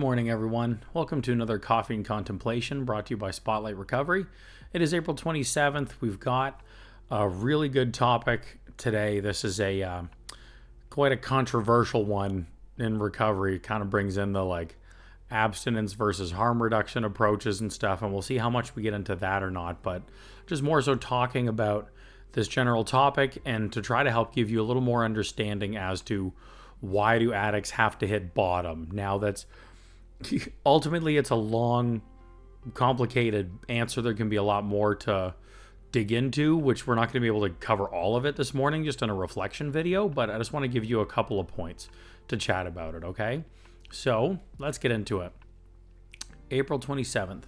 morning, everyone. Welcome to another Coffee and Contemplation brought to you by Spotlight Recovery. It is April 27th. We've got a really good topic today. This is a quite a controversial one in recovery. It kind of brings in the abstinence versus harm reduction approaches and stuff, and we'll see how much we get into that or not. But just more so talking about this general topic and to try to help give you a little more understanding as to why do addicts have to hit bottom. Now that's ultimately it's a long, complicated answer. There can be a lot more to dig into, which we're not going to be able to cover all of it this morning just in a reflection video, but I just want to give you a couple of points to chat about it, okay? So let's get into it. April 27th.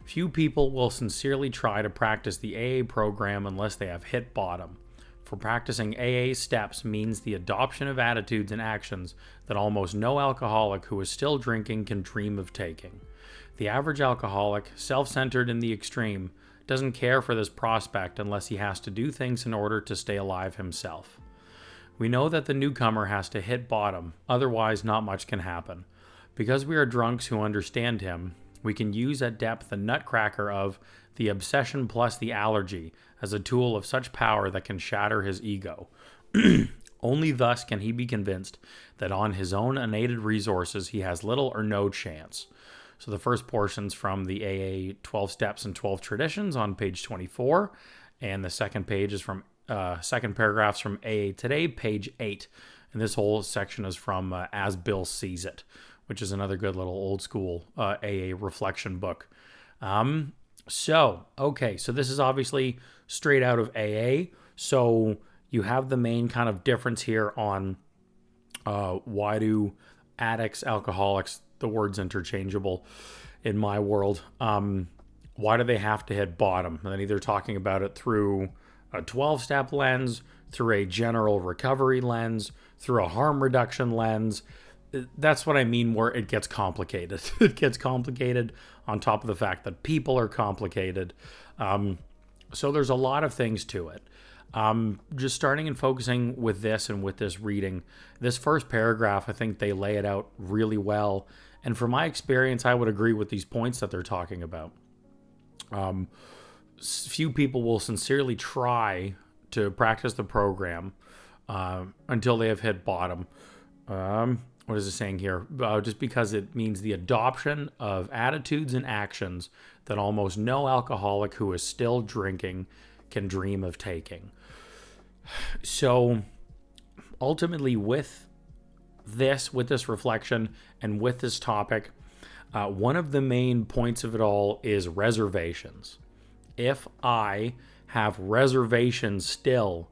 Few people will sincerely try to practice the AA program unless they have hit bottom. For practicing AA steps means the adoption of attitudes and actions that almost no alcoholic who is still drinking can dream of taking. The average alcoholic, self-centered in the extreme, doesn't care for this prospect unless he has to do things in order to stay alive himself. We know that the newcomer has to hit bottom, otherwise not much can happen. Because we are drunks who understand him, we can use at depth the nutcracker of the obsession plus the allergy as a tool of such power that can shatter his ego. Only thus can he be convinced that on his own unaided resources he has little or no chance. So the first portion's from the AA 12 Steps and 12 Traditions on page 24, and the second page is from second paragraph's from AA Today, page 8. And this whole section is from As Bill Sees It, which is another good little old school AA reflection book. So this is obviously straight out of AA. So you have the main kind of difference here on why do addicts, alcoholics, the word's interchangeable in my world, why do they have to hit bottom? And then either talking about it through a 12-step lens, through a general recovery lens, through a harm reduction lens. That's what I mean where it gets complicated. It gets complicated on top of the fact that people are complicated. So there's a lot of things to it. Just starting and focusing with this and with this reading, this first paragraph, I think they lay it out really well. And from my experience, I would agree with these points that they're talking about. Few people will sincerely try to practice the program until they have hit bottom. What is it saying here? Just because it means the adoption of attitudes and actions that almost no alcoholic who is still drinking can dream of taking. So ultimately with this reflection and with this topic, one of the main points of it all is reservations. If I have reservations still,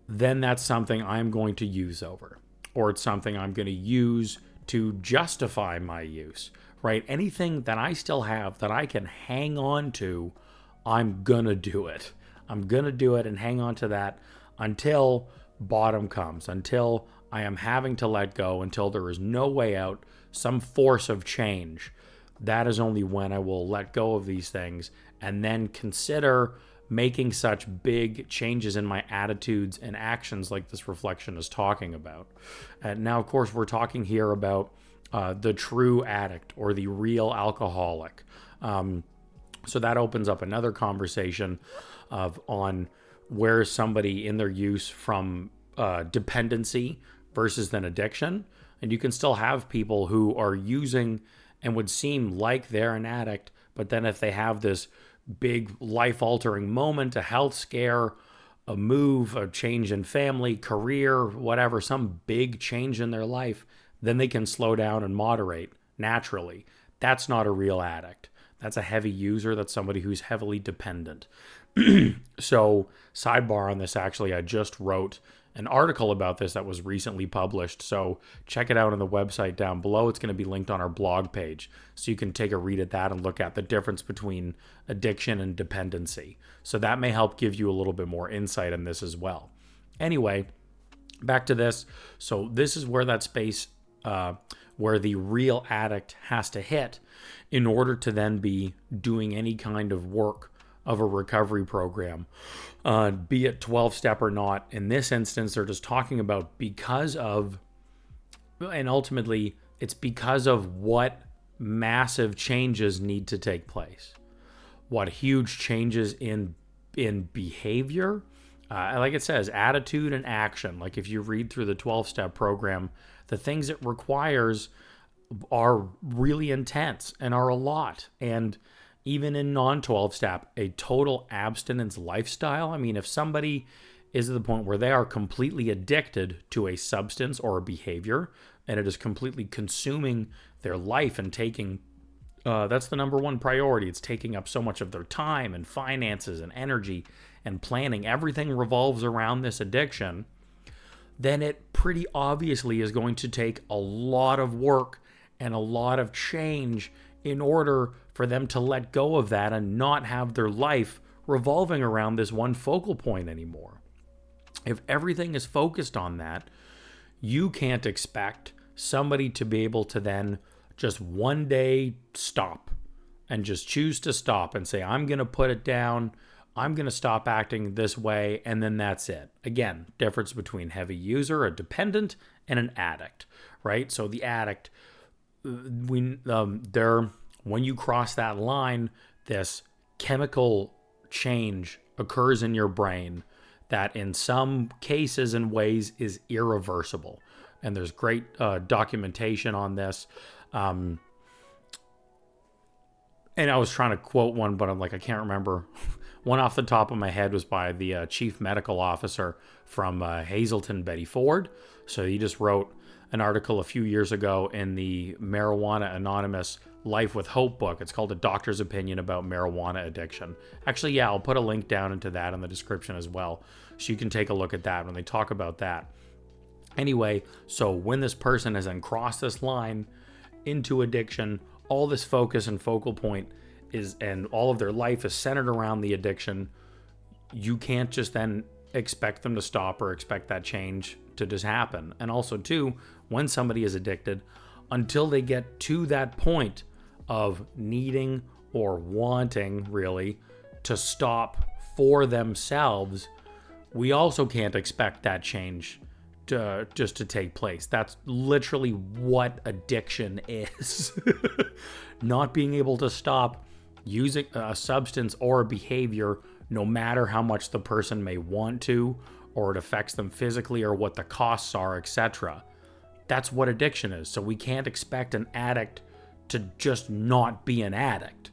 then that's something I'm going to use over. Or it's something I'm going to use to justify my use, right? Anything that I still have that I can hang on to, I'm going to do it. I'm going to do it and hang on to that until bottom comes, until I am having to let go, until there is no way out, some force of change. That is only when I will let go of these things and then consider making such big changes in my attitudes and actions like this reflection is talking about. And now, of course, we're talking here about the true addict or the real alcoholic. So that opens up another conversation on where is somebody in their use from dependency versus then addiction. And you can still have people who are using and would seem like they're an addict, but then if they have this big life-altering moment, a health scare, a move, a change in family, career, whatever, some big change in their life, then they can slow down and moderate naturally. That's not a real addict. That's a heavy user. That's somebody who's heavily dependent. So, sidebar on this, actually, I just wrote an article about this that was recently published. So check it out on the website down below. It's going to be linked on our blog page. So you can take a read at that and look at the difference between addiction and dependency. So that may help give you a little bit more insight in this as well. Anyway, back to this. So this is where that space where the real addict has to hit in order to then be doing any kind of work of a recovery program, be it 12-step or not. In this instance, they're just talking about because of, and ultimately It's because of what massive changes need to take place, what huge changes in behavior. Like it says, attitude and action. Like if you read through the 12-step program, the things it requires are really intense and are a lot. And even in non-12 step, a total abstinence lifestyle. I mean, if somebody is at the point where they are completely addicted to a substance or a behavior, and it is completely consuming their life and taking, that's the number one priority. It's taking up so much of their time and finances and energy and planning. Everything revolves around this addiction. Then it pretty obviously is going to take a lot of work and a lot of change in order for them to let go of that and not have their life revolving around this one focal point anymore. If everything is focused on that, you can't expect somebody to be able to then just one day stop and just choose to stop and say, I'm going to put it down. I'm going to stop acting this way. And then that's it. Again, difference between heavy user, a dependent, and an addict, right? So the addict, when you cross that line, this chemical change occurs in your brain that in some cases and ways is irreversible. And there's great documentation on this. And I was trying to quote one, but I'm like, I can't remember. One off the top of my head was by the chief medical officer from Hazleton, Betty Ford. So he just wrote an article a few years ago in the Marijuana Anonymous Life with Hope book. It's called A Doctor's Opinion About Marijuana Addiction. Actually, yeah, I'll put a link down into that in the description as well, so you can take a look at that when they talk about that. Anyway, so when this person has then crossed this line into addiction, all this focus and focal point is, and all of their life is centered around the addiction, you can't just then expect them to stop or expect that change to just happen. And also too, when somebody is addicted, until they get to that point of needing or wanting really to stop for themselves, we also can't expect that change to take place. That's literally what addiction is. Not being able to stop using a substance or a behavior, no matter how much the person may want to, or it affects them physically, or what the costs are, etc. That's what addiction is. So we can't expect an addict to just not be an addict.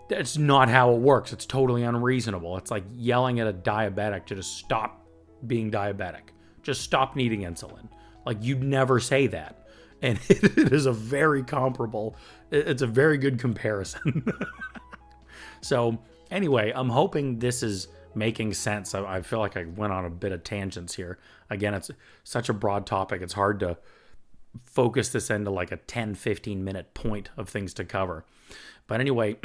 That's not how it works. It's totally unreasonable. It's like yelling at a diabetic to just stop being diabetic. Just stop needing insulin. Like, you'd never say that. And it is a very comparable, it's a very good comparison. So anyway, I'm hoping this is making sense. I feel like I went on a bit of tangents here. Again, it's such a broad topic. It's hard to focus this into like a 10, 15 minute point of things to cover. But anyway,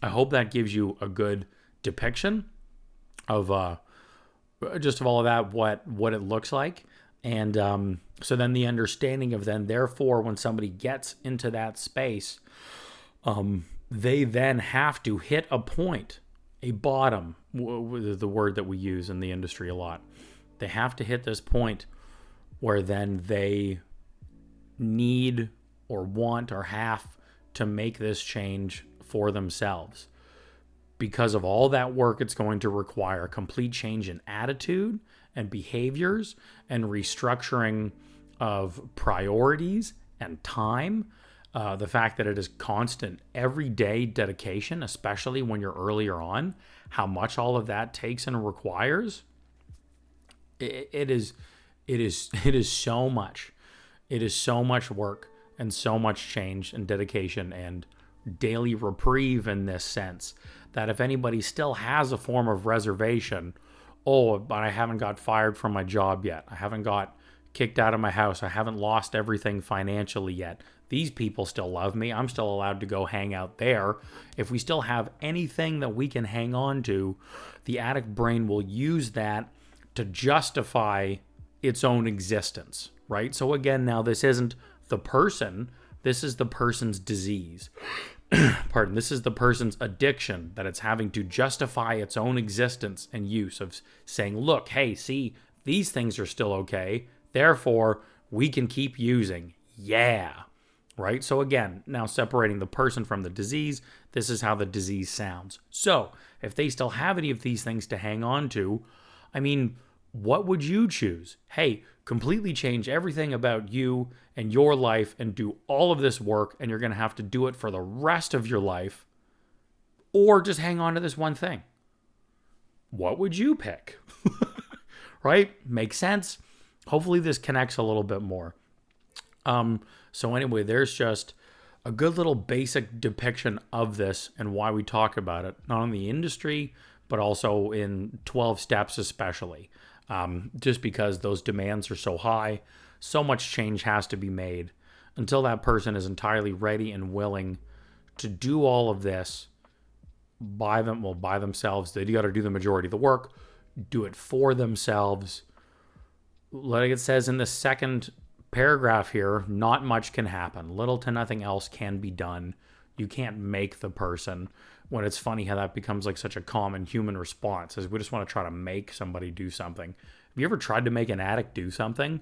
I hope that gives you a good depiction of just of all of that, what it looks like. And so then the understanding of then, therefore, when somebody gets into that space, they then have to hit a point, a bottom, the word that we use in the industry a lot. They have to hit this point where then they need or want or have to make this change for themselves. Because of all that work it's going to require, complete change in attitude and behaviors and restructuring of priorities and time. The fact that it is constant, everyday dedication, especially when you're earlier on, how much all of that takes and requires. It is so much. It is so much work and so much change and dedication and daily reprieve in this sense, that if anybody still has a form of reservation, but I haven't got fired from my job yet, I haven't got kicked out of my house, I haven't lost everything financially yet, these people still love me, I'm still allowed to go hang out there. If we still have anything that we can hang on to, the addict brain will use that to justify its own existence, right? So again, now this isn't the person, this is the person's disease. Pardon, this is the person's addiction, that it's having to justify its own existence and use of saying, look, hey, see, these things are still okay, therefore we can keep using. Yeah. right? So again, now separating the person from the disease, this is how the disease sounds. So if they still have any of these things to hang on to, I mean, what would you choose? Hey, completely change everything about you and your life and do all of this work, and you're going to have to do it for the rest of your life, or just hang on to this one thing. What would you pick? Right? Makes sense. Hopefully this connects a little bit more. So anyway, there's just a good little basic depiction of this and why we talk about it, not in the industry, but also in 12 steps especially. Just because those demands are so high, so much change has to be made. Until that person is entirely ready and willing to do all of this by themselves, they got to do the majority of the work, do it for themselves. Like it says in the second paragraph here, not much can happen. Little to nothing else can be done. You can't make the person. When it's funny how that becomes like such a common human response, is we just want to try to make somebody do something. Have you ever tried to make an addict do something?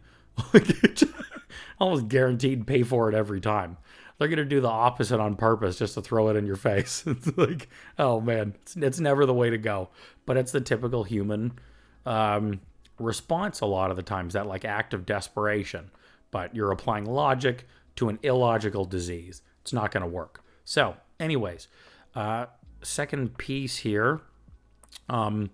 Almost guaranteed pay for it every time. They're going to do the opposite on purpose just to throw it in your face. It's like, oh man, it's never the way to go. But it's the typical human response a lot of the times, that like act of desperation. But you're applying logic to an illogical disease. It's not going to work. So anyways, second piece here. I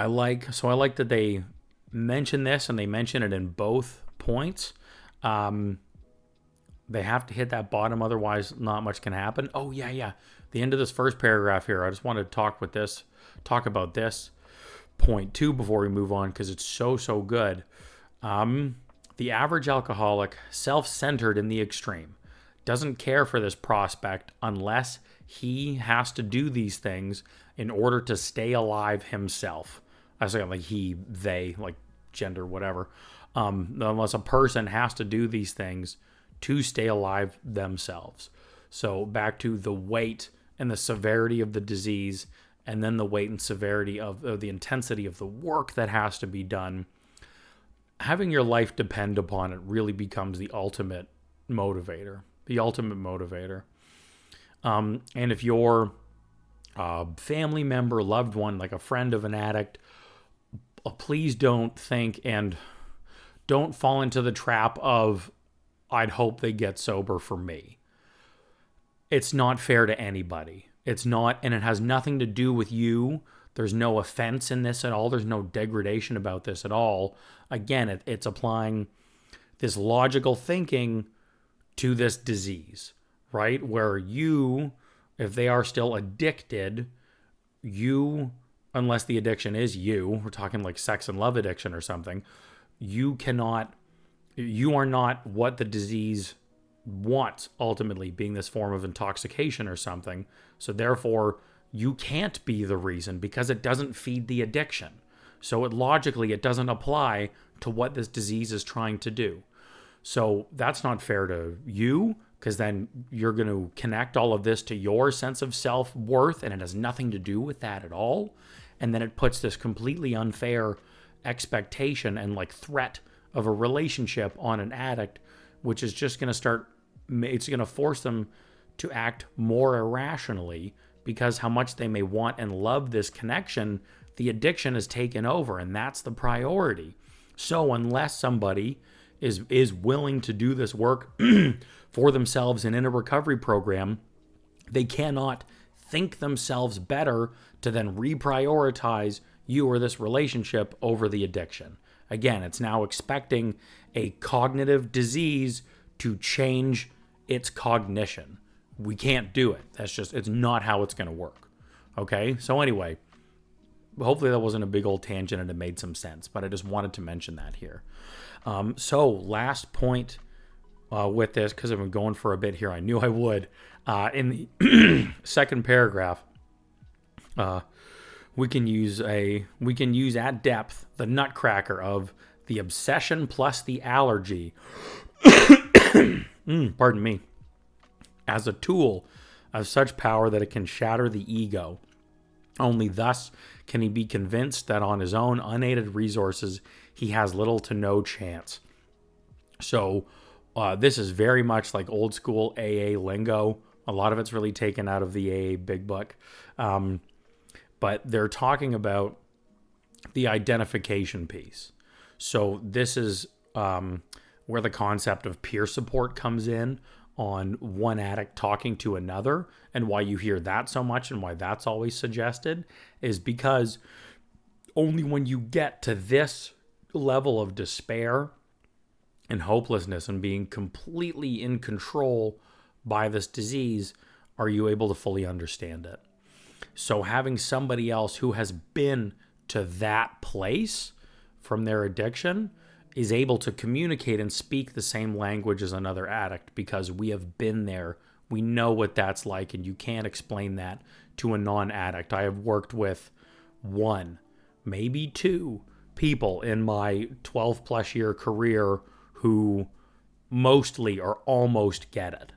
like that they mention this, and they mention it in both points. They have to hit that bottom, otherwise not much can happen. Oh yeah. The end of this first paragraph here, I just want to talk about this point too before we move on, because it's so good. The average alcoholic, self-centered in the extreme, doesn't care for this prospect unless he has to do these things in order to stay alive himself. I say like he, they, like gender, whatever. Unless a person has to do these things to stay alive themselves. So back to the weight and the severity of the disease, and then the weight and severity of the intensity of the work that has to be done. Having your life depend upon it really becomes the ultimate motivator. And if your family member, loved one, like a friend of an addict, please don't think and don't fall into the trap of, I'd hope they get sober for me. It's not fair to anybody. It's not, and it has nothing to do with you. There's no offense in this at all. There's no degradation about this at all. Again, it's applying this logical thinking to this disease, right? Where you, if they are still addicted, you, unless the addiction is you, we're talking like sex and love addiction or something, you are not what the disease wants, ultimately being this form of intoxication or something. So therefore, you can't be the reason, because it doesn't feed the addiction. So logically, it doesn't apply to what this disease is trying to do. So that's not fair to you, because then you're going to connect all of this to your sense of self-worth, and it has nothing to do with that at all. And then it puts this completely unfair expectation and like threat of a relationship on an addict, which is just going to it's going to force them to act more irrationally, because how much they may want and love this connection, the addiction is taken over, and that's the priority. So unless somebody is willing to do this work for themselves and in a recovery program, they cannot think themselves better to then reprioritize you or this relationship over the addiction. Again, it's now expecting a cognitive disease to change its cognition. We can't do it. It's not how it's going to work. Okay? So anyway, hopefully that wasn't a big old tangent and it made some sense, but I just wanted to mention that here. So last point with this, because I've been going for a bit here, I knew I would. In the second paragraph, we can use at depth the nutcracker of the obsession plus the allergy. Pardon me. As a tool of such power that it can shatter the ego. Only thus can he be convinced that on his own unaided resources he has little to no chance. So This is very much like old school AA lingo. A lot of it's really taken out of the AA Big Book. But they're talking about the identification piece. So this is where the concept of peer support comes in on one addict talking to another, and why you hear that so much and why that's always suggested is because only when you get to this level of despair and hopelessness and being completely in control by this disease are you able to fully understand it. So having somebody else who has been to that place from their addiction is able to communicate and speak the same language as another addict because we have been there. We know what that's like, and you can't explain that to a non-addict. I have worked with one, maybe two people in my 12 plus year career who mostly or almost get it.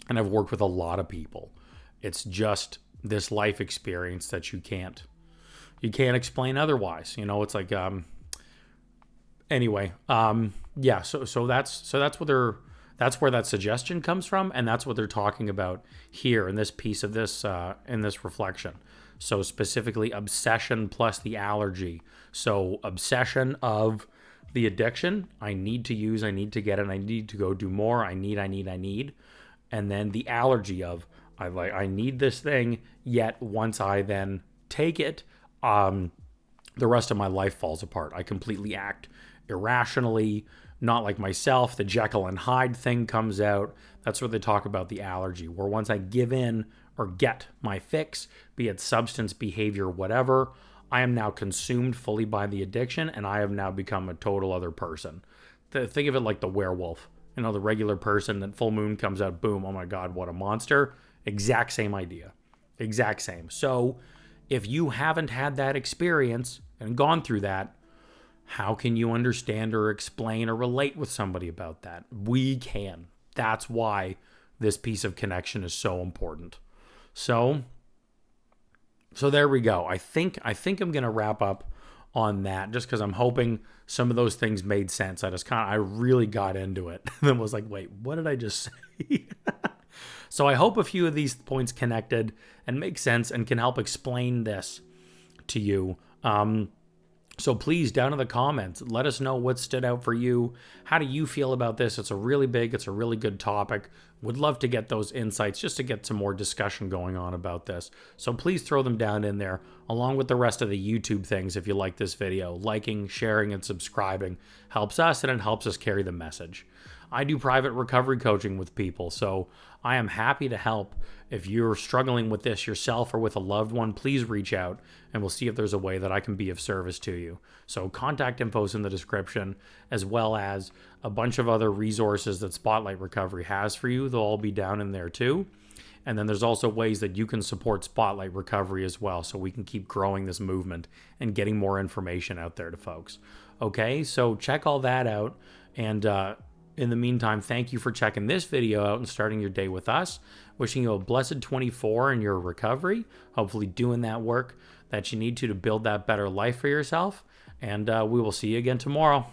And I've worked with a lot of people. It's just this life experience that you can't explain otherwise. You know, it's like anyway, yeah, so that's where that suggestion comes from, and that's what they're talking about here in this piece of this in this reflection. So specifically obsession plus the allergy. So obsession of the addiction, I need to use, I need to get it, I need to go do more, I need. And then the allergy of I need this thing, yet once I then take it, the rest of my life falls apart. I completely act irrationally, not like myself. The Jekyll and Hyde thing comes out. That's where they talk about the allergy, where once I give in or get my fix, be it substance, behavior, whatever, I am now consumed fully by the addiction, and I have now become a total other person. Think of it like the werewolf. You know, the regular person, that full moon comes out, boom, oh my God, what a monster. Exact same idea. Exact same. So if you haven't had that experience and gone through that, how can you understand or explain or relate with somebody about that? We can. That's why this piece of connection is so important. So there we go. I think I'm going to wrap up on that just because I'm hoping some of those things made sense. I really got into it and then was like, wait, what did I just say? So I hope a few of these points connected and make sense and can help explain this to you. So please, down in the comments, let us know what stood out for you. How do you feel about this? It's a really good topic. Would love to get those insights just to get some more discussion going on about this. So please throw them down in there, along with the rest of the YouTube things if you like this video. Liking, sharing, and subscribing helps us, and it helps us carry the message. I do private recovery coaching with people, so I am happy to help. If you're struggling with this yourself or with a loved one, please reach out and we'll see if there's a way that I can be of service to you. So contact info is in the description, as well as a bunch of other resources that Spotlight Recovery has for you. They'll all be down in there too. And then there's also ways that you can support Spotlight Recovery as well, so we can keep growing this movement and getting more information out there to folks. Okay, so check all that out. And in the meantime, thank you for checking this video out and starting your day with us. Wishing you a blessed 24 in your recovery. Hopefully doing that work that you need to build that better life for yourself. And we will see you again tomorrow.